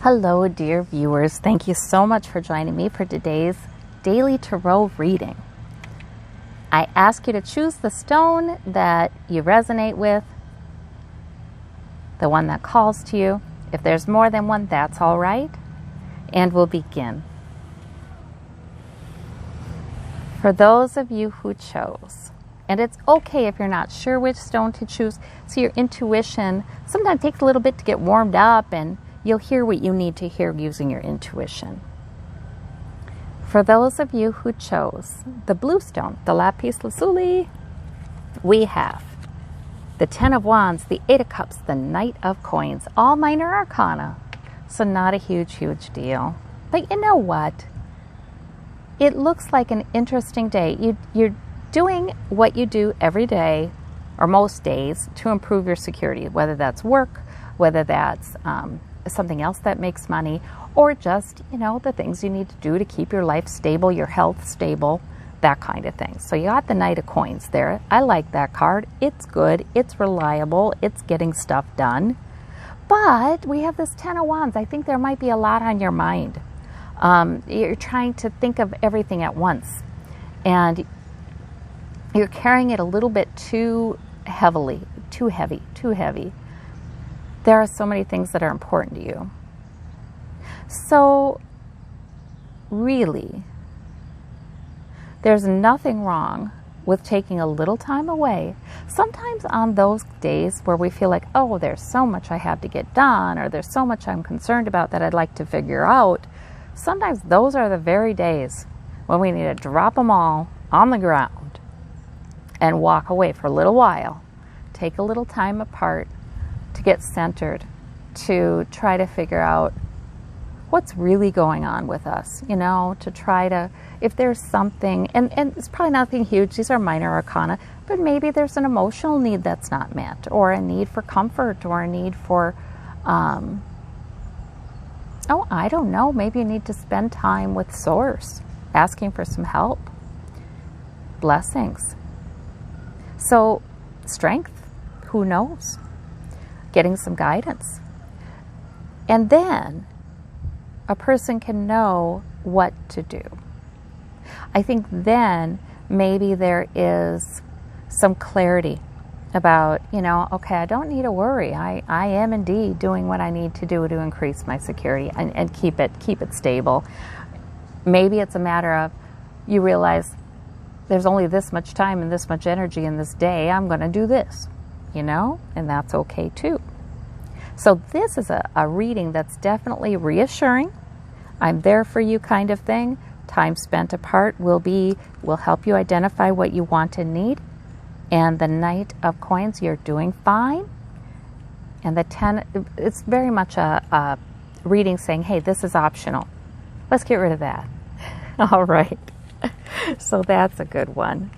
Hello, dear viewers. Thank you so much for joining me for today's daily tarot reading. I ask you to choose the stone that you resonate with, the one that calls to you. If there's more than one, that's all right. And we'll begin. For those of you who chose, and it's okay if you're not sure which stone to choose, so your intuition sometimes takes a little bit to get warmed up and you'll hear what you need to hear using your intuition. For those of you who chose the blue stone, the lapis lazuli, we have the 10 of wands, the 8 of cups, the knight of coins, all minor arcana. So not a huge deal. But you know what? It looks like an interesting day. You're doing what you do every day, or most days, to improve your security, whether that's work, whether that's something else that makes money, or just, the things you need to do to keep your life stable, your health stable, that kind of thing. So you got the Knight of Coins there. I like that card. It's good. It's reliable. It's getting stuff done. But we have this 10 of Wands. I think there might be a lot on your mind. You're trying to think of everything at once. And you're carrying it a little bit too heavy. There are so many things that are important to you. So, really, there's nothing wrong with taking a little time away. Sometimes on those days where we feel like, oh, there's so much I have to get done, or there's so much I'm concerned about that I'd like to figure out, sometimes those are the very days when we need to drop them all on the ground and walk away for a little while. Take a little time apart to get centered, to try to figure out what's really going on with us, to try to, if there's something, and it's probably nothing huge, these are minor arcana, but maybe there's an emotional need that's not met, or a need for comfort, or a need for, I don't know, maybe you need to spend time with Source, asking for some help, blessings. So, strength, who knows? Getting some guidance. And then a person can know what to do. I think then maybe there is some clarity about, okay, I don't need to worry. I am indeed doing what I need to do to increase my security and keep it stable. Maybe it's a matter of you realize there's only this much time and this much energy in this day. I'm going to do this, and that's okay too. So this is a reading that's definitely reassuring. I'm there for you kind of thing. Time spent apart will help you identify what you want and need. And the Knight of Coins, you're doing fine. And the 10, it's very much a reading saying, hey, this is optional. Let's get rid of that. All right. So that's a good one.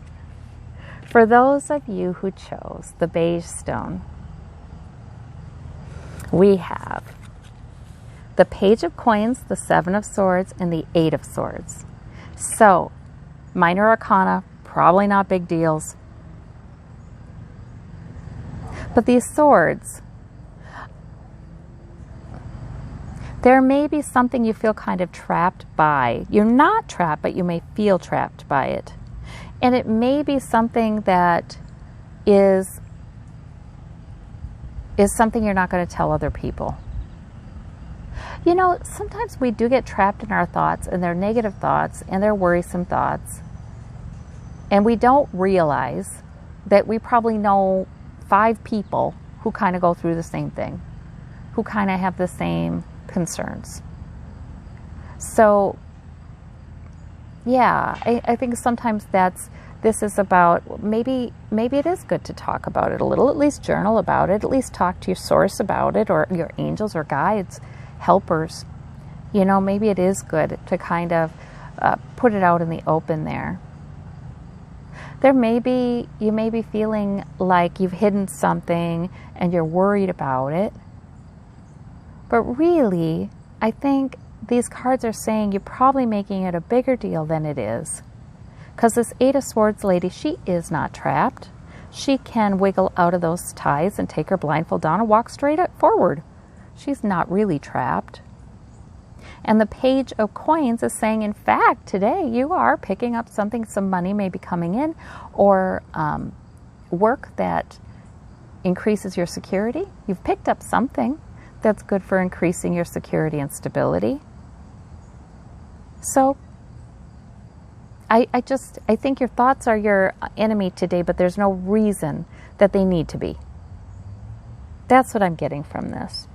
For those of you who chose the beige stone, we have the Page of Coins, the 7 of Swords, and the 8 of Swords. So, minor arcana, probably not big deals. But these swords, there may be something you feel kind of trapped by. You're not trapped, but you may feel trapped by it. And it may be something that is something you're not going to tell other people. Sometimes we do get trapped in our thoughts, and they're negative thoughts, and they're worrisome thoughts. And we don't realize that we probably know 5 people who kind of go through the same thing, who kind of have the same concerns. So, yeah, I think sometimes this is about, maybe it is good to talk about it a little, at least journal about it, at least talk to your source about it, or your angels or guides, helpers. Maybe it is good to kind of put it out in the open there. You may be feeling like you've hidden something and you're worried about it. But really, I think these cards are saying you're probably making it a bigger deal than it is. Because this 8 of Swords lady, she is not trapped. She can wiggle out of those ties and take her blindfold down and walk straight forward. She's not really trapped. And the Page of Coins is saying, in fact, today you are picking up something, some money may be coming in, or work that increases your security. You've picked up something that's good for increasing your security and stability. So I think your thoughts are your enemy today, but there's no reason that they need to be. That's what I'm getting from this.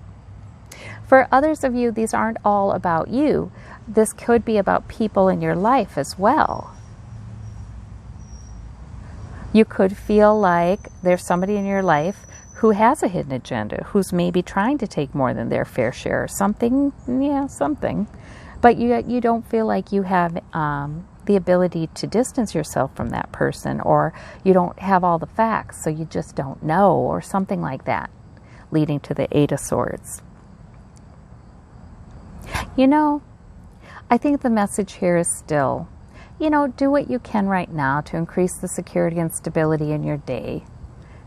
For others of you, these aren't all about you. This could be about people in your life as well. You could feel like there's somebody in your life who has a hidden agenda, who's maybe trying to take more than their fair share or something, something. But you don't feel like you have the ability to distance yourself from that person, or you don't have all the facts, so you just don't know, or something like that, leading to the Eight of Swords. I think the message here is still, do what you can right now to increase the security and stability in your day.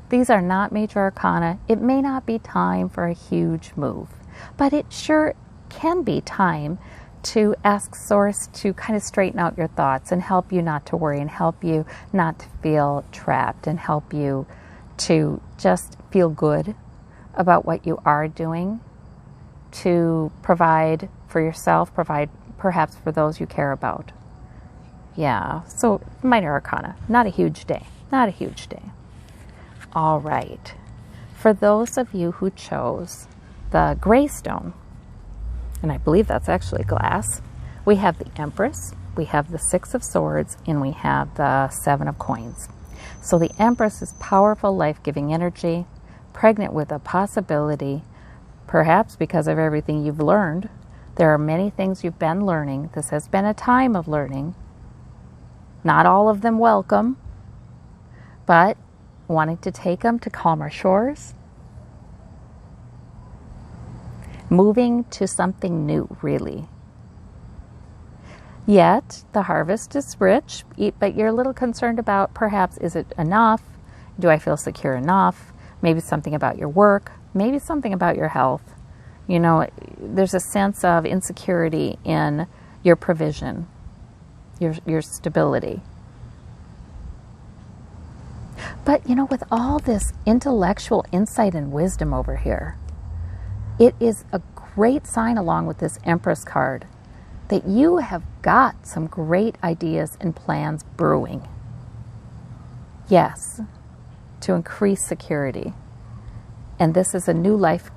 These are not major arcana. It may not be time for a huge move, but it sure can be time to ask Source to kind of straighten out your thoughts and help you not to worry, and help you not to feel trapped, and help you to just feel good about what you are doing, to provide for yourself, provide perhaps for those you care about. Yeah, so minor arcana, not a huge day, not a huge day. All right, for those of you who chose the gray stone, and I believe that's actually glass, we have the Empress, we have the Six of Swords, and we have the Seven of Coins. So the Empress is powerful, life-giving energy, pregnant with a possibility, perhaps because of everything you've learned. There are many things you've been learning. This has been a time of learning. Not all of them welcome, but wanting to take them to calmer shores. Moving to something new, really. Yet, the harvest is rich, but you're a little concerned about, perhaps, is it enough? Do I feel secure enough? Maybe something about your work, maybe something about your health. There's a sense of insecurity in your provision, your stability. But, with all this intellectual insight and wisdom over here, it is a great sign, along with this Empress card, that you have got some great ideas and plans brewing. Yes, to increase security. And this is a new life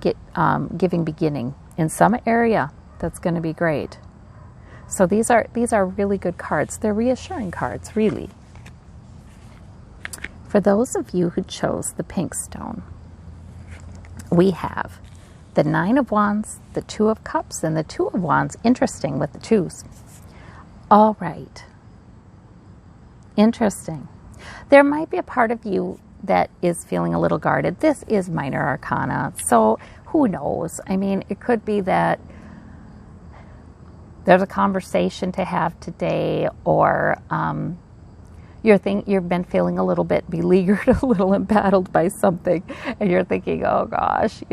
giving beginning in some area that's going to be great. So these are really good cards. They're reassuring cards, really. For those of you who chose the pink stone, we have the Nine of Wands, the Two of Cups, and the Two of Wands. Interesting with the twos. All right. Interesting. There might be a part of you that is feeling a little guarded. This is minor arcana, so who knows? I mean, it could be that there's a conversation to have today, or you've been feeling a little bit beleaguered, a little embattled by something, and you're thinking, oh gosh,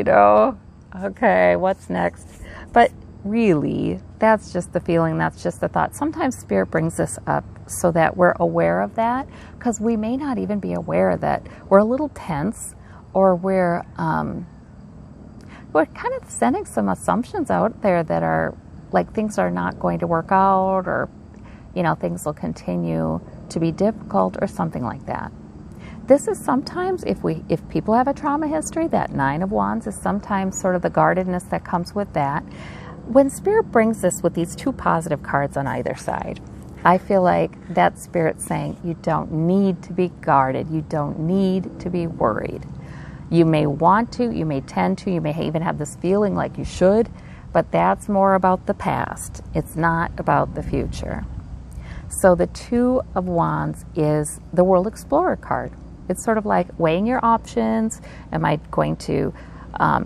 okay, what's next? But really, that's just the feeling, that's just the thought. Sometimes Spirit brings this up so that we're aware of that, because we may not even be aware that we're a little tense, or we're kind of sending some assumptions out there that are like things are not going to work out, or things will continue to be difficult, or something like that. This is sometimes, if people have a trauma history, that Nine of Wands is sometimes sort of the guardedness that comes with that. When Spirit brings this with these two positive cards on either side, I feel like that Spirit's saying you don't need to be guarded. You don't need to be worried. You may want to, you may tend to, you may even have this feeling like you should, but that's more about the past. It's not about the future. So the Two of Wands is the World Explorer card. It's sort of like weighing your options. Am I going to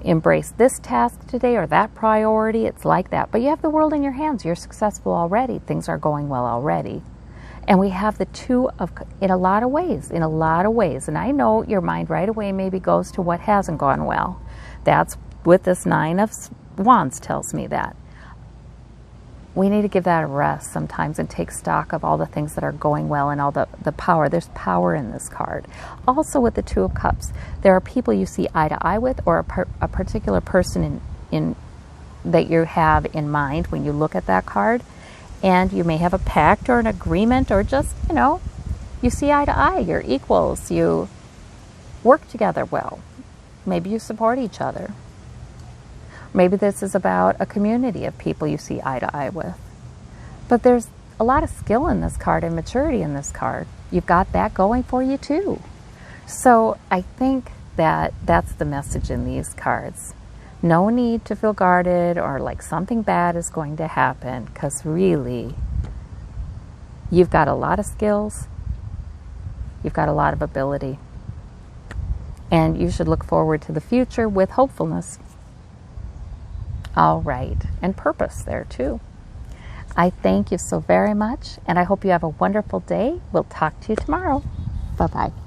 embrace this task today or that priority? It's like that. But you have the world in your hands. You're successful already. Things are going well already. And we have the Two of, in a lot of ways. And I know your mind right away maybe goes to what hasn't gone well. That's what this Nine of Wands tells me that. we need to give that a rest sometimes and take stock of all the things that are going well and all the power. There's power in this card. Also with the Two of Cups, there are people you see eye to eye with, or a particular person in that you have in mind when you look at that card. And you may have a pact or an agreement, or just, you know, you see eye to eye. You're equals. You work together well. Maybe you support each other. Maybe this is about a community of people you see eye to eye with. But there's a lot of skill in this card and maturity in this card. You've got that going for you too. So I think that that's the message in these cards. No need to feel guarded or like something bad is going to happen, because really, you've got a lot of skills. You've got a lot of ability. And you should look forward to the future with hopefulness. All right, and purpose there too. I thank you so very much, and I hope you have a wonderful day. We'll talk to you tomorrow. Bye-bye.